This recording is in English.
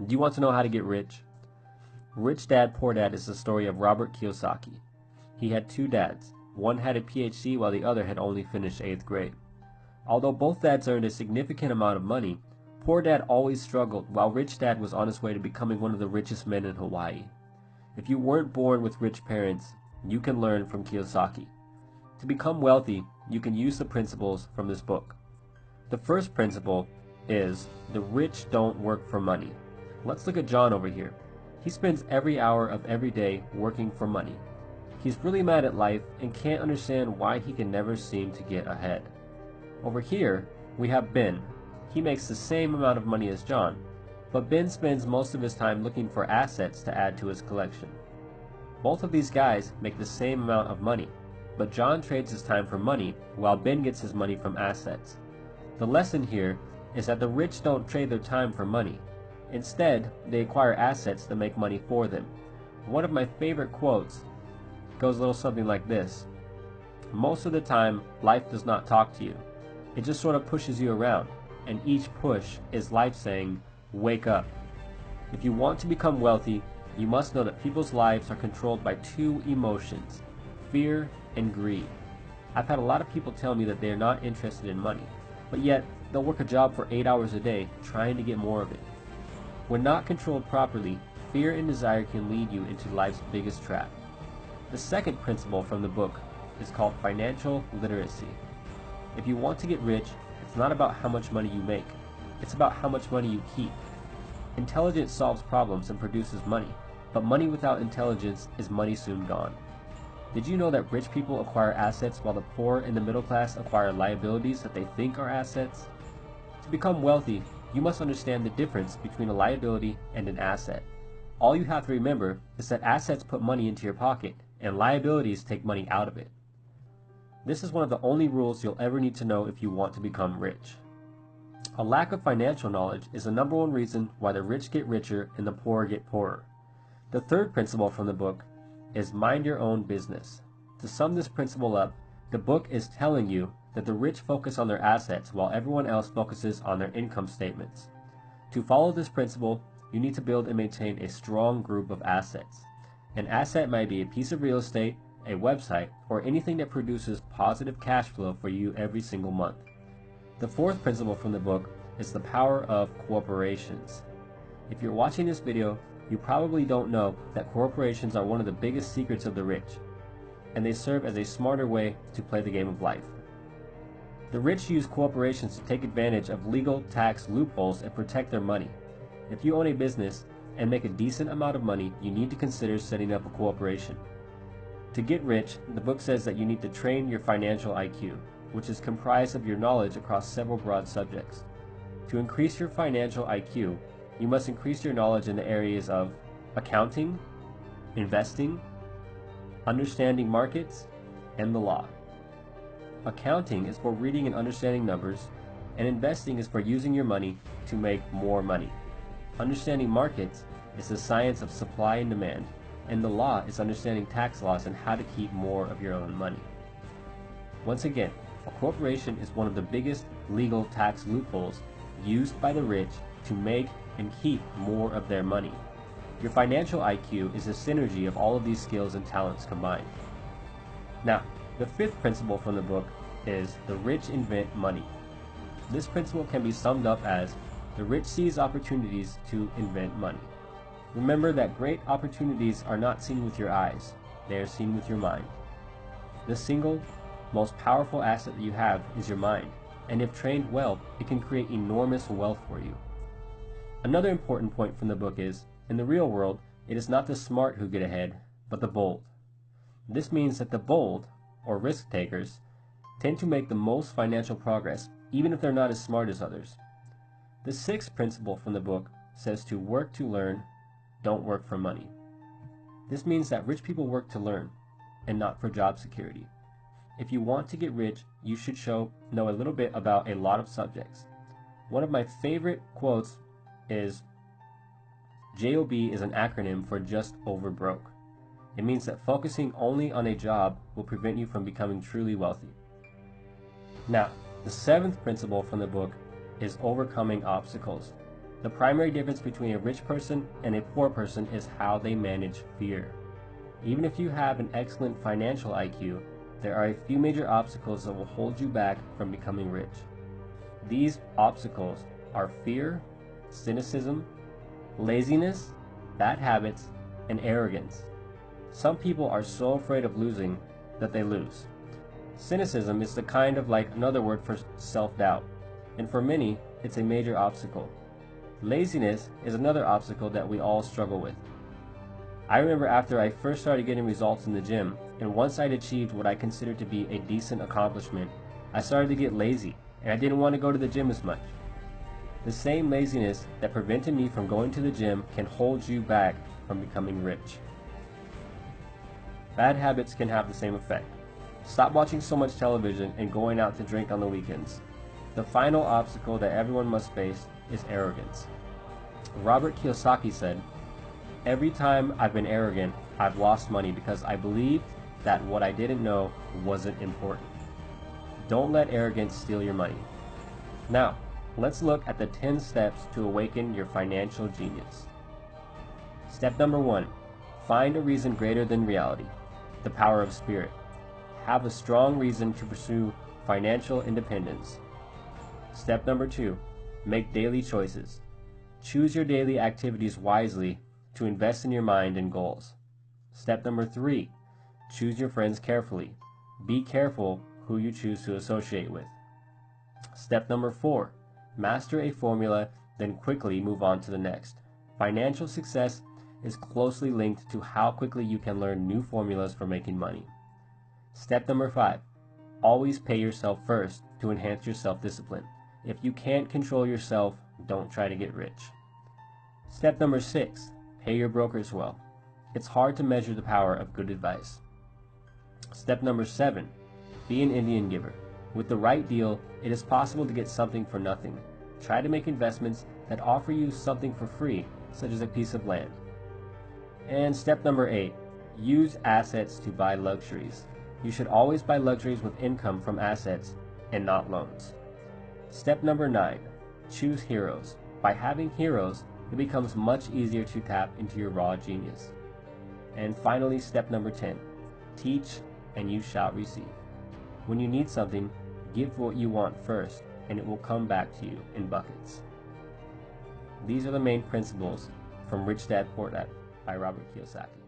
Do you want to know how to get rich? Rich Dad, Poor Dad is the story of Robert Kiyosaki. He had two dads. One had a PhD while the other had only finished 8th grade. Although both dads earned a significant amount of money, Poor Dad always struggled while Rich Dad was on his way to becoming one of the richest men in Hawaii. If you weren't born with rich parents, you can learn from Kiyosaki. To become wealthy, you can use the principles from this book. The first principle is the rich don't work for money. Let's look at John over here. He spends every hour of every day working for money. He's really mad at life and can't understand why he can never seem to get ahead. Over here, we have Ben. He makes the same amount of money as John, but Ben spends most of his time looking for assets to add to his collection. Both of these guys make the same amount of money, but John trades his time for money while Ben gets his money from assets. The lesson here is that the rich don't trade their time for money. Instead, they acquire assets that make money for them. One of my favorite quotes goes a little something like this. Most of the time, life does not talk to you. It just sort of pushes you around, and each push is life saying, wake up. If you want to become wealthy, you must know that people's lives are controlled by two emotions, fear and greed. I've had a lot of people tell me that they are not interested in money, but yet they'll work a job for 8 hours a day trying to get more of it. When not controlled properly, fear and desire can lead you into life's biggest trap. The second principle from the book is called financial literacy. If you want to get rich, it's not about how much money you make. It's about how much money you keep. Intelligence solves problems and produces money, but money without intelligence is money soon gone. Did you know that rich people acquire assets while the poor and the middle class acquire liabilities that they think are assets? To become wealthy, you must understand the difference between a liability and an asset. All you have to remember is that assets put money into your pocket, and liabilities take money out of it. This is one of the only rules you'll ever need to know if you want to become rich. A lack of financial knowledge is the number one reason why the rich get richer and the poor get poorer. The third principle from the book is mind your own business. To sum this principle up, the book is telling you that the rich focus on their assets while everyone else focuses on their income statements. To follow this principle, you need to build and maintain a strong group of assets. An asset might be a piece of real estate, a website, or anything that produces positive cash flow for you every single month. The fourth principle from the book is the power of corporations. If you're watching this video, you probably don't know that corporations are one of the biggest secrets of the rich, and they serve as a smarter way to play the game of life. The rich use corporations to take advantage of legal tax loopholes and protect their money. If you own a business and make a decent amount of money, you need to consider setting up a corporation. To get rich, the book says that you need to train your financial IQ, which is comprised of your knowledge across several broad subjects. To increase your financial IQ, you must increase your knowledge in the areas of accounting, investing, understanding markets, and the law. Accounting is for reading and understanding numbers, and investing is for using your money to make more money. Understanding markets is the science of supply and demand, and the law is understanding tax laws and how to keep more of your own money. Once again, a corporation is one of the biggest legal tax loopholes used by the rich to make and keep more of their money. Your financial IQ is a synergy of all of these skills and talents combined. Now, the fifth principle from the book is the rich invent money. This principle can be summed up as the rich seize opportunities to invent money. Remember that great opportunities are not seen with your eyes, they are seen with your mind. The single most powerful asset that you have is your mind, and if trained well, it can create enormous wealth for you. Another important point from the book is, in the real world, it is not the smart who get ahead, but the bold. This means that the bold, or risk takers, tend to make the most financial progress, even if they're not as smart as others. The sixth principle from the book says to work to learn, don't work for money. This means that rich people work to learn, and not for job security. If you want to get rich, you should know a little bit about a lot of subjects. One of my favorite quotes is, JOB is an acronym for just over broke. It means that focusing only on a job will prevent you from becoming truly wealthy. Now, the seventh principle from the book is overcoming obstacles. The primary difference between a rich person and a poor person is how they manage fear. Even if you have an excellent financial IQ, there are a few major obstacles that will hold you back from becoming rich. These obstacles are fear, cynicism, laziness, bad habits, and arrogance. Some people are so afraid of losing that they lose. Cynicism is the kind of like another word for self-doubt, and for many, it's a major obstacle. Laziness is another obstacle that we all struggle with. I remember after I first started getting results in the gym, and once I'd achieved what I considered to be a decent accomplishment, I started to get lazy, and I didn't want to go to the gym as much. The same laziness that prevented me from going to the gym can hold you back from becoming rich. Bad habits can have the same effect. Stop watching so much television and going out to drink on the weekends. The final obstacle that everyone must face is arrogance. Robert Kiyosaki said, "Every time I've been arrogant, I've lost money because I believed that what I didn't know wasn't important." Don't let arrogance steal your money. Now, let's look at the 10 steps to awaken your financial genius. Step number 1. Find a reason greater than reality. The power of spirit. Have a strong reason to pursue financial independence. Step number 2. Make daily choices. Choose your daily activities wisely to invest in your mind and goals. Step number 3. Choose your friends carefully. Be careful who you choose to associate with. Step number 4. Master a formula, then quickly move on to the next. Financial success is closely linked to how quickly you can learn new formulas for making money. Step number 5. Always pay yourself first to enhance your self-discipline. If you can't control yourself, don't try to get rich. Step number 6. Pay your brokers well. It's hard to measure the power of good advice. Step number 7. Be an Indian giver. With the right deal, it is possible to get something for nothing. Try to make investments that offer you something for free, such as a piece of land. And step number 8. Use assets to buy luxuries. You should always buy luxuries with income from assets and not loans. Step number 9. Choose heroes. By having heroes, it becomes much easier to tap into your raw genius. And finally, step number 10. Teach and you shall receive. When you need something, give what you want first, and it will come back to you in buckets. These are the main principles from Rich Dad Poor Dad by Robert Kiyosaki.